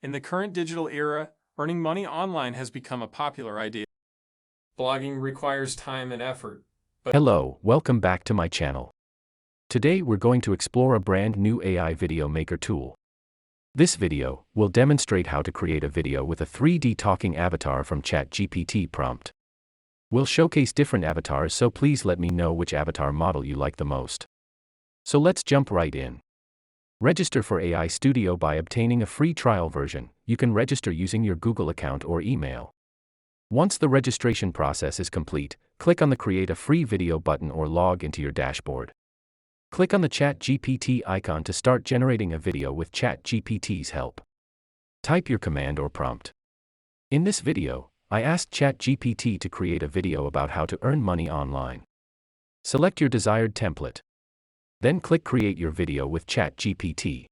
In the current digital era, earning money online has become a popular idea. Blogging requires time and effort. Hello, welcome back to my channel. Today we're going to explore a brand new AI video maker tool. This video will demonstrate how to create a video with a 3D talking avatar from GPT prompt. We'll showcase different avatars, so please let me know which avatar model you like the most. So let's jump right in. Register for AI Studio by obtaining a free trial version. You can register using your Google account or email. Once the registration process is complete, click on the Create a Free Video button or log into your dashboard. Click on the ChatGPT icon to start generating a video with ChatGPT's help. Type your command or prompt. In this video, I asked ChatGPT to create a video about how to earn money online. Select your desired template. Then click Create your video with ChatGPT.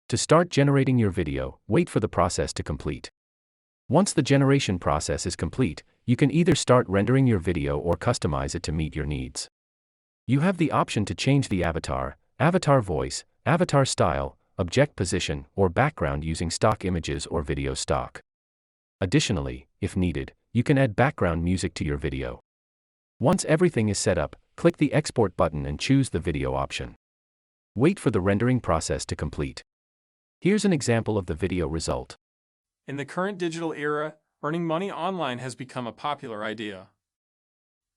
To start generating your video, wait for the process to complete. Once the generation process is complete, you can either start rendering your video or customize it to meet your needs. You have the option to change the avatar, avatar voice, avatar style, object position, or background using stock images or video stock. Additionally, if needed, you can add background music to your video. Once everything is set up, click the Export button and choose the video option. Wait for the rendering process to complete. Here's an example of the video result. In the current digital era, earning money online has become a popular idea.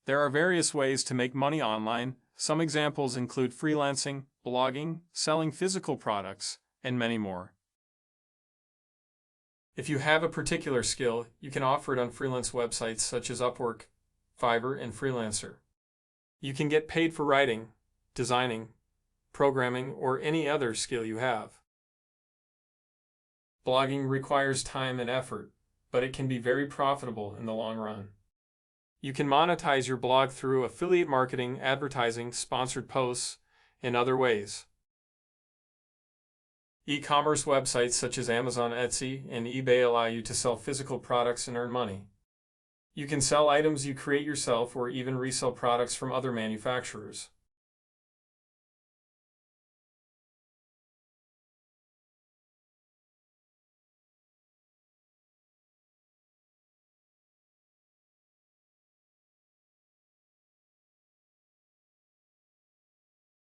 There are various ways to make money online. Some examples include freelancing, blogging, selling physical products, and many more. If you have a particular skill, you can offer it on freelance websites such as Upwork, Fiverr, and Freelancer. You can get paid for writing, designing, programming, or any other skill you have. Blogging requires time and effort, but it can be very profitable in the long run. You can monetize your blog through affiliate marketing, advertising, sponsored posts, and other ways. E-commerce websites such as Amazon, Etsy, and eBay allow you to sell physical products and earn money. You can sell items you create yourself or even resell products from other manufacturers.